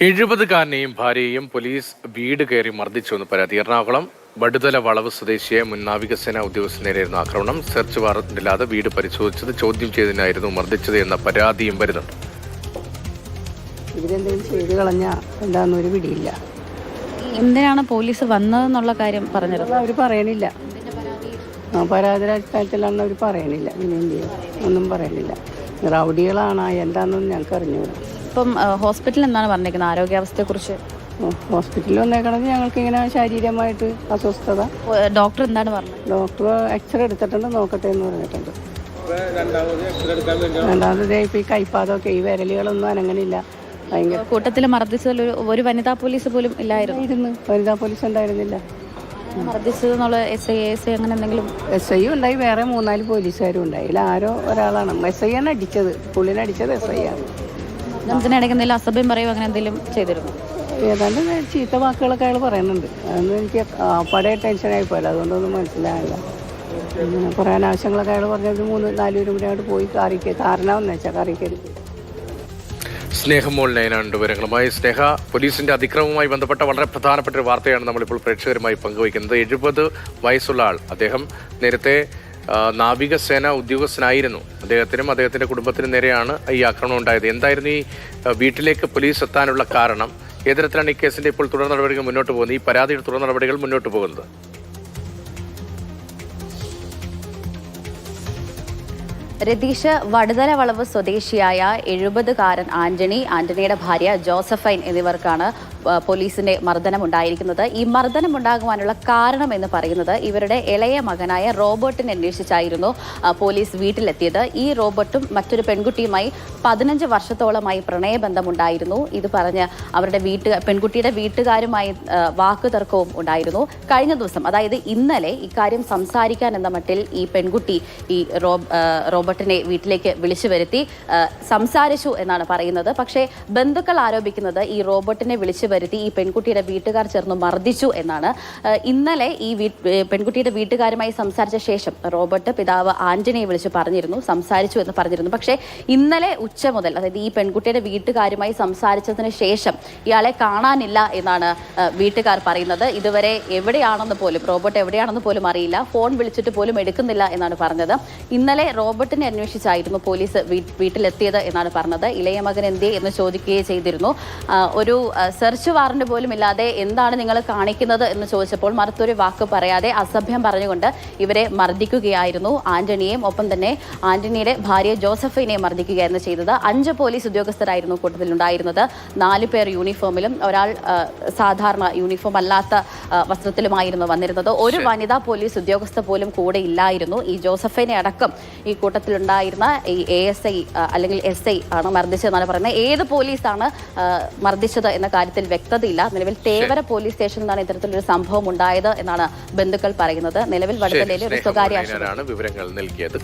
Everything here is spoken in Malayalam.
70-കാരനെയും ഭാര്യയെയും പോലീസ് വീട് കയറി മർദ്ദിച്ചുവെന്ന് പരാതി. എറണാകുളം വടുതല വളവ് സ്വദേശിയെ മുൻ നാവികസേന ഉദ്യോഗസ്ഥനെതിരെയായിരുന്നു ആക്രമണം. സെർച്ച് വാറന്റില്ലാതെ വീട് പരിശോധിച്ചത് ചോദ്യം ചെയ്തതിനായിരുന്നു മർദ്ദിച്ചത് എന്ന പരാതിയും വരുന്നുണ്ട്. ഇവരെന്തെങ്കിലും ചെയ്ത് കളഞ്ഞാൽ എന്താണെന്നൊരു പിടിയില്ല. എന്തിനാണ് പോലീസ് വന്നതെന്നുള്ള കാര്യം പറഞ്ഞത് അവർ പറയണില്ല. പരാതിയുടെ അടിസ്ഥാനത്തിലാണെന്ന് അവർ പറയണില്ല. പിന്നെ എന്ത് ചെയ്യും, ഒന്നും പറയണില്ല. റൗഡികളാണ് എന്താണെന്നൊന്നും ഞങ്ങൾക്ക് അറിഞ്ഞൂടാ. ഇപ്പം ഹോസ്പിറ്റലിൽ എന്താണ് പറഞ്ഞിരിക്കുന്നത് ആരോഗ്യാവസ്ഥയെക്കുറിച്ച്? ഹോസ്പിറ്റലിൽ വന്നേക്കണത് ഞങ്ങൾക്ക് ഇങ്ങനെ ശാരീരികമായിട്ട് അസ്വസ്ഥത. ഡോക്ടർ എന്താണ് പറഞ്ഞത്? ഡോക്ടർ എക്സ്റേ എടുത്തിട്ടുണ്ട്, നോക്കട്ടെ എന്ന് പറഞ്ഞിട്ടുണ്ട്. രണ്ടാമത് ഇപ്പോൾ ഈ കൈപ്പാതൊക്കെ ഈ വിരലുകളൊന്നും അനങ്ങനില്ല. ഭയങ്കര കൂട്ടത്തിൽ മർദ്ദിച്ചതിൽ ഒരു വനിതാ പോലീസ് പോലും ഇല്ലായിരുന്നു. വനിതാ പോലീസ് ഉണ്ടായിരുന്നില്ല. മർദ്ദിച്ചതെന്നുള്ള എസ് ഐ അങ്ങനെ എന്തെങ്കിലും? എസ് ഐ ഉണ്ടായി, വേറെ 3-4 പോലീസുകാരും ഉണ്ടായി. ഇതിൽ ആരോ ഒരാളാണ്. എസ് ഐ ആണ് അടിച്ചത്, പുള്ളിനടിച്ചത് എസ് ഐ ആണ്. ഇതിനിടയ്ക്ക് എന്തെങ്കിലും അസഭ്യം പറയുമോ അങ്ങനെ എന്തെങ്കിലും ചെയ്തിരുന്നു? ഏതാണ്ട് ചീത്ത വാക്കുകളൊക്കെ അയാൾ പറയുന്നുണ്ട്. അതൊന്നും എനിക്ക് പടയെ ടെൻഷനായി പോയല്ലോ, അതുകൊണ്ടൊന്നും മനസ്സിലായില്ല. പിന്നെ കുറേ അനാവശ്യങ്ങളൊക്കെ അയാൾ പറഞ്ഞത് 3-4 പേരും കൂടെ അങ്ങോട്ട് പോയി കാരണമാണെന്ന് വെച്ചാൽ കറിക്കരി. സ്നേഹമോൾ നയനാണ്ട് വിവരങ്ങളുമായി. സ്നേഹ, പോലീസിന്റെ അതിക്രമവുമായി ബന്ധപ്പെട്ട വളരെ പ്രധാനപ്പെട്ട ഒരു വാർത്തയാണ് നമ്മളിപ്പോൾ പ്രേക്ഷകരുമായി പങ്കുവയ്ക്കുന്നത്. 70 വയസ്സുള്ള ആൾ, അദ്ദേഹം നേരത്തെ നാവികസേന ഉദ്യോഗസ്ഥനായിരുന്നു. അദ്ദേഹത്തിനും അദ്ദേഹത്തിന്റെ കുടുംബത്തിനും നേരെയാണ് ഈ ആക്രമണം ഉണ്ടായത്. എന്തായിരുന്നു ഈ വീട്ടിലേക്ക് പോലീസ് എത്താനുള്ള കാരണം? ഏതരത്തിലാണ് ഈ കേസിന്റെ ഇപ്പോൾ തുടർ നടപടികൾ മുന്നോട്ട് പോകുന്നത്, ഈ പരാതിയുടെ തുടർ നടപടികൾ മുന്നോട്ട് പോകുന്നത്? രതീഷ്, വടുതല വളവ് സ്വദേശിയായ 70-കാരൻ ആന്റണിയുടെ ഭാര്യ ജോസഫൈൻ എന്നിവർക്കാണ് പോലീസിന്റെ മർദ്ദനമുണ്ടായിരിക്കുന്നത്. ഈ മർദ്ദനമുണ്ടാകുവാനുള്ള കാരണം എന്ന് പറയുന്നത് ഇവരുടെ ഇളയ മകനായ റോബർട്ടിനെ അന്വേഷിച്ചായിരുന്നു പോലീസ് വീട്ടിലെത്തിയത്. ഈ റോബർട്ടും മറ്റൊരു പെൺകുട്ടിയുമായി 15 വർഷത്തോളമായി പ്രണയബന്ധമുണ്ടായിരുന്നു. ഇത് പറഞ്ഞ് അവരുടെ പെൺകുട്ടിയുടെ വീട്ടുകാരുമായി വാക്കുതർക്കവും ഉണ്ടായിരുന്നു. കഴിഞ്ഞ ദിവസം, അതായത് ഇന്നലെ, ഇക്കാര്യം സംസാരിക്കാൻ എന്ന മട്ടിൽ ഈ പെൺകുട്ടി ഈ റോബർട്ടിനെ വീട്ടിലേക്ക് വിളിച്ചു വരുത്തി സംസാരിച്ചു എന്നാണ് പറയുന്നത്. പക്ഷേ ബന്ധുക്കൾ ആരോപിക്കുന്നത് ഈ റോബർട്ടിനെ വിളിച്ചു വരുത്തി ഈ പെൺകുട്ടിയുടെ വീട്ടുകാർ ചേർന്ന് മർദ്ദിച്ചു എന്നാണ്. ഇന്നലെ ഈ പെൺകുട്ടിയുടെ വീട്ടുകാരുമായി സംസാരിച്ച ശേഷം റോബർട്ട് പിതാവ് ആന്റണിയെ വിളിച്ച് സംസാരിച്ചു എന്ന് പറഞ്ഞിരുന്നു. പക്ഷേ ഇന്നലെ ഉച്ച മുതൽ, അതായത് ഈ പെൺകുട്ടിയുടെ വീട്ടുകാരുമായി സംസാരിച്ചതിന് ശേഷം ഇയാളെ കാണാനില്ല എന്നാണ് വീട്ടുകാർ പറയുന്നത്. ഇതുവരെ റോബർട്ട് എവിടെയാണെന്ന് പോലും അറിയില്ല. ഫോൺ വിളിച്ചിട്ട് പോലും എടുക്കുന്നില്ല എന്നാണ് പറഞ്ഞത്. ഇന്നലെ റോബർട്ടിനെ അന്വേഷിച്ചായിരുന്നു പോലീസ് വീട്ടിലെത്തിയത് എന്നാണ് പറഞ്ഞത്. ഇളയ മകൻ എന്തേ എന്ന് ചോദിക്കുകയും ചെയ്തിരുന്നു. ഒരു സെർച്ച് വാറന്റ് പോലും ഇല്ലാതെ എന്താണ് നിങ്ങൾ കാണിക്കുന്നത് എന്ന് ചോദിച്ചപ്പോൾ മറുത്തൊരു വാക്ക് പറയാതെ അസഭ്യം പറഞ്ഞുകൊണ്ട് ഇവരെ മർദ്ദിക്കുകയായിരുന്നു. ആന്റണിയെയും ഒപ്പം തന്നെ ആന്റണിയുടെ ഭാര്യ ജോസഫിനെയും മർദ്ദിക്കുകയായിരുന്നു ചെയ്തത്. 5 പോലീസ് ഉദ്യോഗസ്ഥരായിരുന്നു കൂട്ടത്തിലുണ്ടായിരുന്നത്. 4 പേർ യൂണിഫോമിലും ഒരാൾ സാധാരണ യൂണിഫോം അല്ലാത്ത വസ്ത്രത്തിലുമായിരുന്നു വന്നിരുന്നത്. ഒരു വനിതാ പോലീസ് ഉദ്യോഗസ്ഥ പോലും കൂടെ ഇല്ലായിരുന്നു. ഈ ജോസഫിനെ അടക്കം ഈ കൂട്ടത്തിലുണ്ടായിരുന്ന ഈ ASI അല്ലെങ്കിൽ SI ആണ് മർദ്ദിച്ചതെന്നാണ് പറയുന്നത്. ഏത് പോലീസാണ് മർദ്ദിച്ചത് എന്ന കാര്യത്തിൽ വ്യക്തതയില്ല. നിലവിൽ തേവര പോലീസ് സ്റ്റേഷനിൽ നിന്നാണ് ഇത്തരത്തിലൊരു സംഭവം ഉണ്ടായത് എന്നാണ് ബന്ധുക്കൾ പറയുന്നത്. നിലവിൽ വടുതലയിലെ ഒരു സ്വകാര്യ വിവരങ്ങൾ നൽകിയത്.